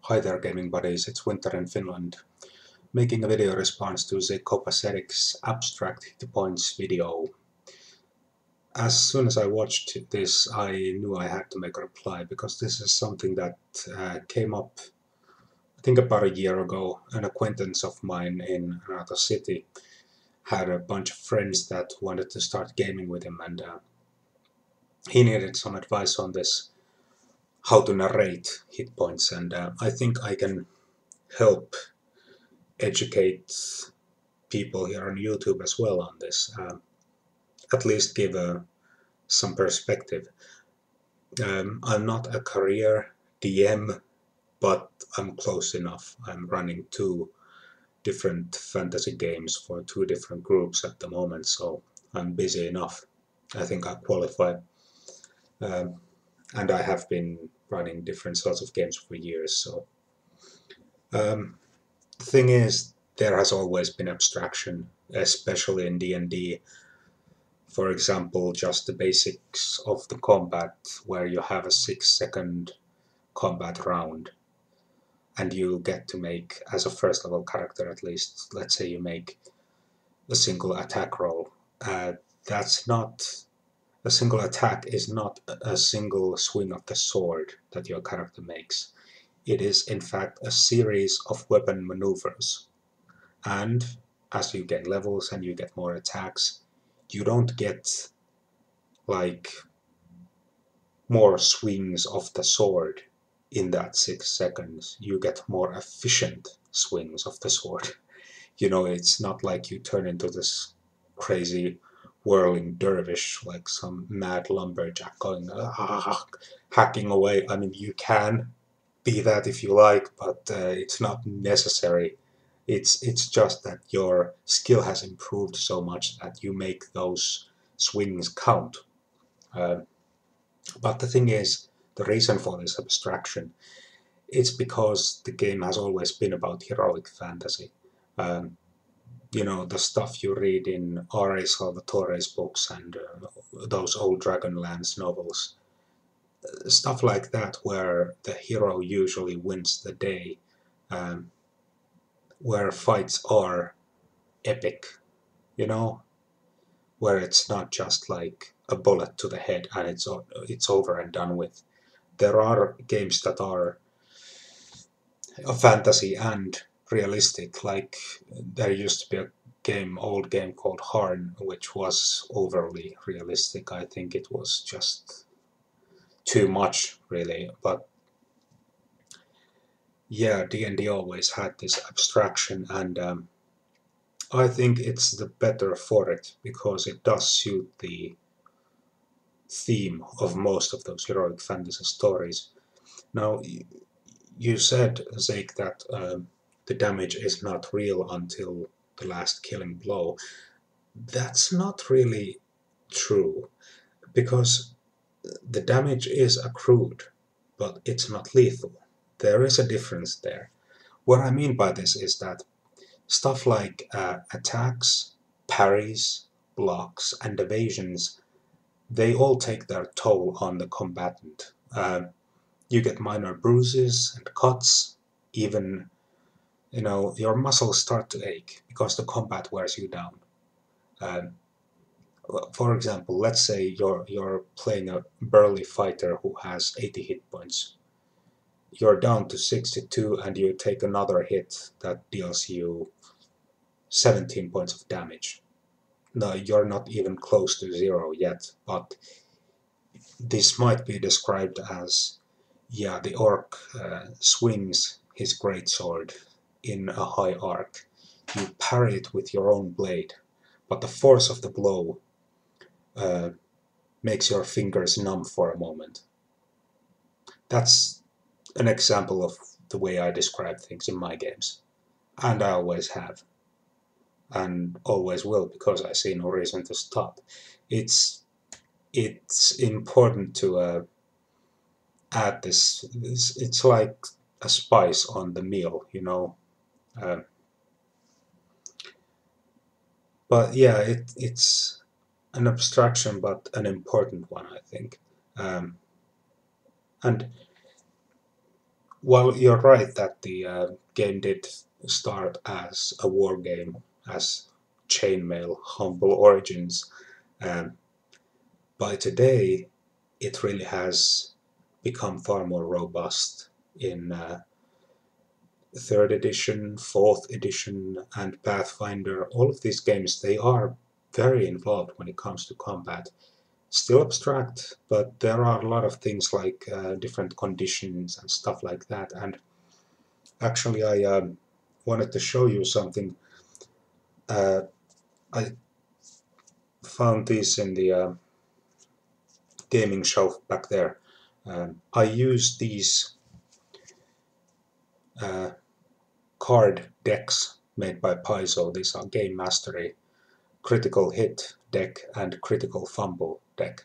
Hi there, gaming buddies, it's Winter in Finland, making a video response to the Copacetic's abstract hit points video. As soon as I watched this, I knew I had to make a reply, because this is something that came up, I think about a year ago. An acquaintance of mine in another city had a bunch of friends that wanted to start gaming with him, and he needed some advice on this, how to narrate hit points, and I think I can help educate people here on YouTube as well on this, at least give some perspective. I'm not a career DM, but I'm close enough. I'm running two different fantasy games for two different groups at the moment, so I'm busy enough. I think I qualify, um, and I have been running different sorts of games for years. So the thing is, there has always been abstraction, especially in D&D. For example, just the basics of the combat, where you have a 6-second combat round, and you get to make, as a first level character at least, let's say you make a single attack roll. That's not A single attack is not a single swing of the sword that your character makes. It is, in fact, a series of weapon maneuvers. And as you get levels and you get more attacks, you don't get like more swings of the sword in that 6 seconds. You get more efficient swings of the sword. It's not like you turn into this crazy whirling dervish like some mad lumberjack going hacking away. I mean, you can be that if you like, but it's not necessary. It's just that your skill has improved so much that you make those swings count. Uh, but the thing is, the reason for this abstraction, it's because the game has always been about heroic fantasy. Um, the stuff you read in R.A. Salvatore's books and those old Dragonlance novels, stuff like that, where the hero usually wins the day, um, where fights are epic, you know, where it's not just like a bullet to the head and it's over and done with. There are games that are fantasy and realistic. Like there used to be a old game called Harn, which was overly realistic. I think it was just too much, really. But yeah, D&D always had this abstraction, and I think it's the better for it because it does suit the theme of most of those heroic fantasy stories. Now, you said, Zeke, that the damage is not real until the last killing blow. That's not really true, because the damage is accrued, but it's not lethal. There is a difference there. What I mean by this is that stuff like attacks, parries, blocks, and evasions, they all take their toll on the combatant. You get minor bruises and cuts, even your muscles start to ache because the combat wears you down. Um, for example, let's say you're playing a burly fighter who has 80 hit points. You're down to 62 and you take another hit that deals you 17 points of damage. No, you're not even close to zero yet, but this might be described as, yeah, the orc swings his greatsword in a high arc. You parry it with your own blade, but the force of the blow uh, makes your fingers numb for a moment. That's an example of the way I describe things in my games. And I always have, and always will, because I see no reason to stop. It's it's important to add this. It's like a spice on the meal. Um, but yeah, it's an abstraction, but an important one, I think. Um, and Well, you're right that the game did start as a war game, as chainmail, humble origins. Um, by today, it really has become far more robust in third edition, fourth edition, and Pathfinder. All of these games, they are very involved when it comes to combat. Still abstract, but there are a lot of things like different conditions and stuff like that. And actually, I wanted to show you something. I found this in the gaming shelf back there. I use these uh, card decks made by Paizo. These are Game Mastery critical hit deck and critical fumble deck.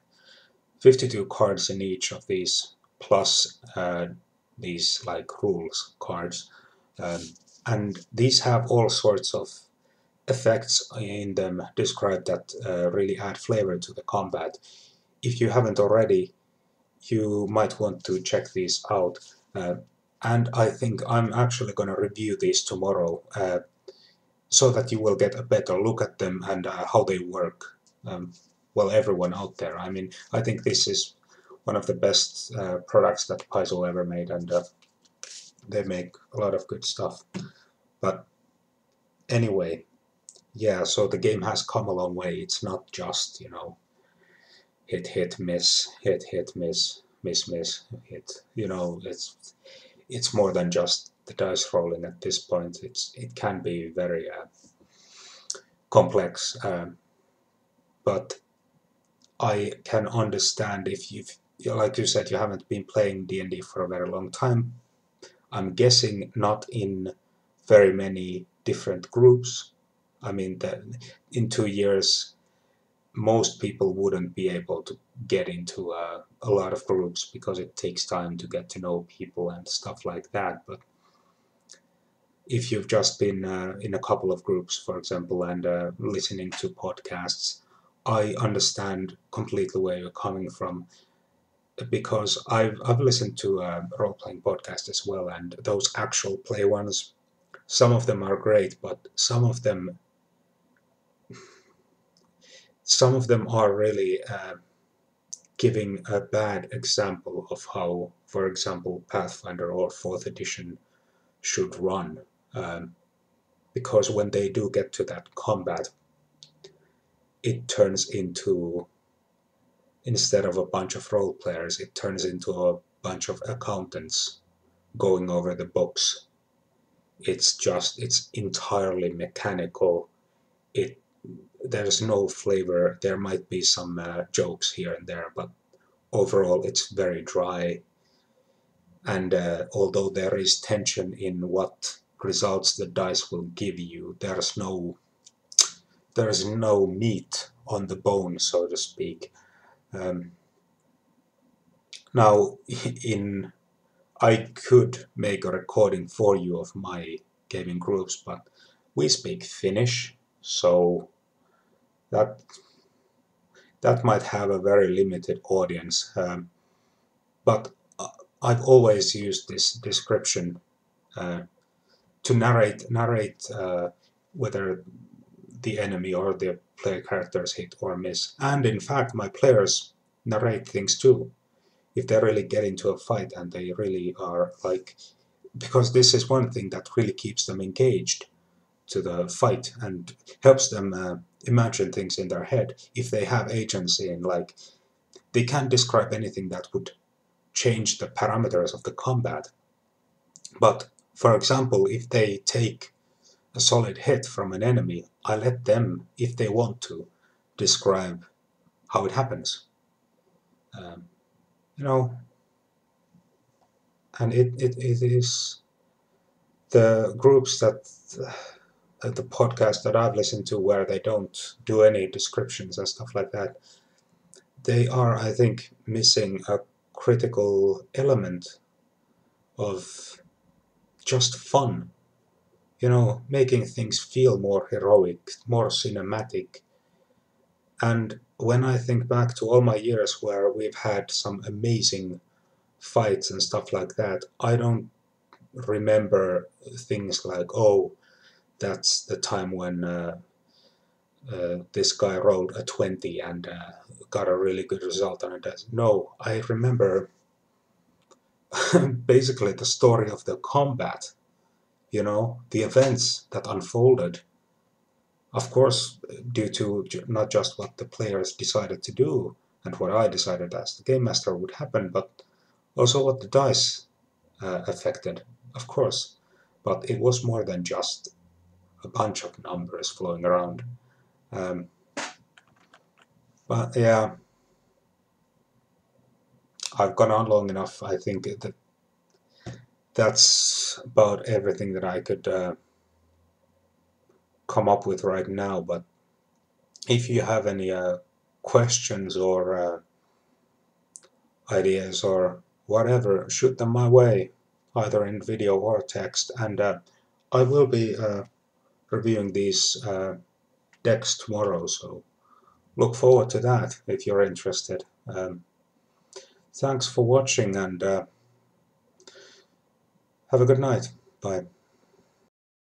52 cards in each of these, plus these like rules cards. Um, and these have all sorts of effects in them described that really add flavor to the combat. If you haven't already, you might want to check these out. And I think I'm actually going to review these tomorrow so that you will get a better look at them and how they work. Um, well, everyone out there. I mean, I think this is one of the best products that Paizo ever made, and they make a lot of good stuff. But anyway, yeah, so the game has come a long way. It's not just, hit, hit, miss, hit, hit, miss, miss, miss, hit. It's more than just the dice rolling at this point. It can be very complex, but I can understand if like you said, you haven't been playing D&D for a very long time. I'm guessing not in very many different groups. I mean, in 2 years, most people wouldn't be able to get into a lot of groups because it takes time to get to know people and stuff like that. But if you've just been in a couple of groups, for example, and listening to podcasts, I understand completely where you're coming from because I've listened to role playing podcasts as well, and those actual play ones, some of them are great, but some of them are really giving a bad example of how, for example, Pathfinder or Fourth Edition should run. Um, because when they do get to that combat, it turns into, instead of a bunch of role players, it turns into a bunch of accountants going over the books. It's entirely mechanical. It There's no flavor. There might be some jokes here and there, but overall it's very dry. And although there is tension in what results the dice will give you, there's no meat on the bone, so to speak. Um, Now, in I could make a recording for you of my gaming groups, but we speak Finnish, so that that might have a very limited audience. But I've always used this description uh, to narrate whether the enemy or the player characters hit or miss. And in fact, my players narrate things too. If they really get into a fight and they really are like, because this is one thing that really keeps them engaged to the fight and helps them imagine things in their head. If they have agency in, like, they can't describe anything that would change the parameters of the combat. But for example, if they take a solid hit from an enemy, I let them, if they want to, describe how it happens. Um, you know, and it is the groups that the podcast that I've listened to where they don't do any descriptions and stuff like that, they are, I think, missing a critical element of just fun. Making things feel more heroic, more cinematic. And when I think back to all my years where we've had some amazing fights and stuff like that, I don't remember things like, oh, that's the time when this guy rolled a 20 and got a really good result on it. No, I remember basically the story of the combat, you know, the events that unfolded. Of course, due to not just what the players decided to do and what I decided as the game master would happen, but also what the dice affected, of course. But it was more than just a bunch of numbers flowing around. Um, but yeah, I've gone on long enough. I think that that's about everything that I could come up with right now. But if you have any questions or ideas or whatever, shoot them my way, either in video or text. And I will be reviewing these decks tomorrow, so look forward to that if you're interested. Thanks for watching and have a good night. Bye.